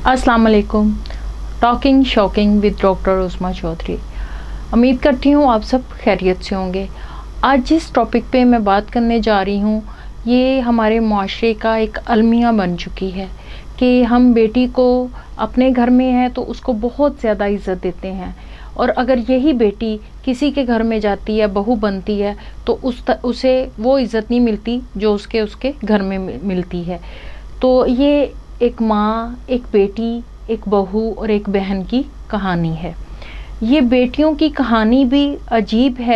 अस्सलाम वालेकुम। Talking shocking with doctor Usma Chaudhary. उम्मीद करती हूँ आप सब खैरियत से होंगे। आज जिस टॉपिक पे मैं बात करने जा रही हूँ ये हमारे माशरे का एक अलमिया बन चुकी है कि हम बेटी को अपने घर में है तो उसको बहुत ज़्यादा इज़्ज़त देते हैं, और अगर यही बेटी किसी के घर में जाती है, बहू बनती है, तो उसे वो इज़्ज़त नहीं मिलती जो उसके घर में मिलती है। तो ये एक माँ, एक बेटी, एक बहू और एक बहन की कहानी है। ये बेटियों की कहानी भी अजीब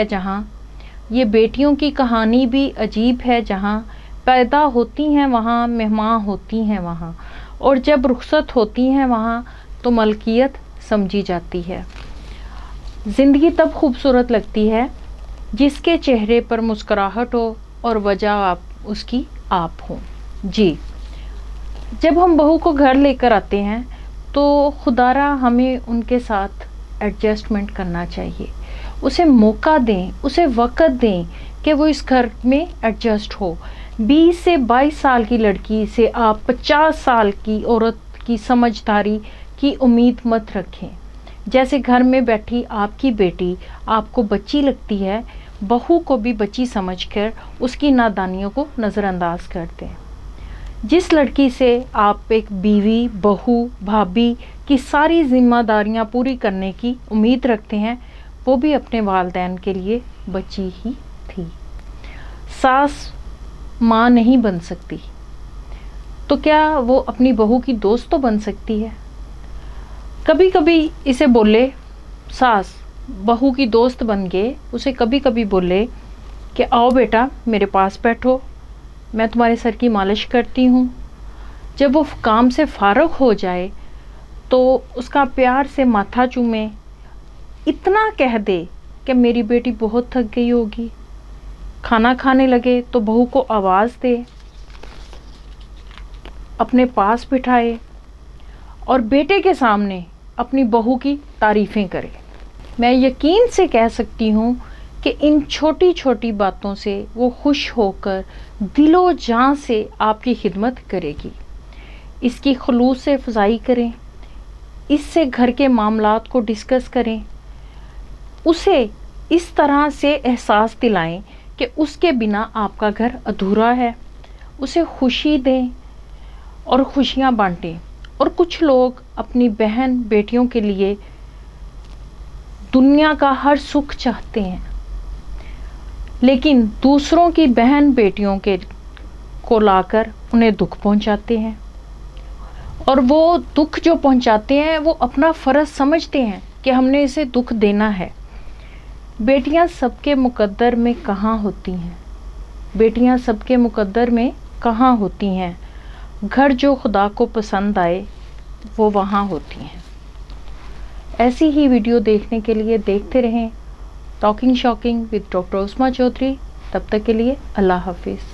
है जहाँ पैदा होती हैं वहाँ मेहमान होती हैं वहाँ, और जब रुखसत होती हैं वहाँ तो मलकियत समझी जाती है। ज़िंदगी तब खूबसूरत लगती है जिसके चेहरे पर मुस्कुराहट हो और वजह उसकी आप हो। जी, जब हम बहू को घर लेकर आते हैं तो खुदारा हमें उनके साथ एडजस्टमेंट करना चाहिए। उसे मौका दें, उसे वक़्त दें कि वो इस घर में एडजस्ट हो। 20 से 22 साल की लड़की से आप 50 साल की औरत की समझदारी की उम्मीद मत रखें। जैसे घर में बैठी आपकी बेटी आपको बच्ची लगती है, बहू को भी बच्ची समझकर उसकी नादानियों को नज़रअंदाज कर दें। जिस लड़की से आप एक बीवी, बहू, भाभी की सारी जिम्मेदारियां पूरी करने की उम्मीद रखते हैं, वो भी अपने वालिदैन के लिए बच्ची ही थी। सास माँ नहीं बन सकती, तो क्या वो अपनी बहू की दोस्त तो बन सकती है? कभी कभी इसे बोले, सास बहू की दोस्त बन गए, उसे कभी कभी बोले कि आओ बेटा मेरे पास बैठो, मैं तुम्हारे सर की मालिश करती हूँ। जब वो काम से फ़ारिग हो जाए तो उसका प्यार से माथा चूमे, इतना कह दे कि मेरी बेटी बहुत थक गई होगी। खाना खाने लगे तो बहू को आवाज़ दे, अपने पास बिठाए और बेटे के सामने अपनी बहू की तारीफ़ें करे। मैं यकीन से कह सकती हूँ कि इन छोटी छोटी बातों से वो खुश होकर दिलो जान से आपकी खिदमत करेगी। इसकी खुलूस से फ़ज़ाई करें, इससे घर के मामलात को डिस्कस करें, उसे इस तरह से एहसास दिलाएं कि उसके बिना आपका घर अधूरा है। उसे खुशी दें और खुशियां बांटें। और कुछ लोग अपनी बहन बेटियों के लिए दुनिया का हर सुख चाहते हैं, लेकिन दूसरों की बहन बेटियों को लाकर उन्हें दुख पहुंचाते हैं, और वो दुख जो पहुंचाते हैं वो अपना फ़र्ज़ समझते हैं कि हमने इसे दुख देना है। बेटियां सबके मुकद्दर में कहाँ होती हैं? बेटियां सबके मुकद्दर में कहाँ होती हैं? घर जो खुदा को पसंद आए वो वहाँ होती हैं। ऐसी ही वीडियो देखने के लिए देखते रहें talking shocking with doctor Usma Chaudhary. तब तक के लिए अल्लाह हाफिज़।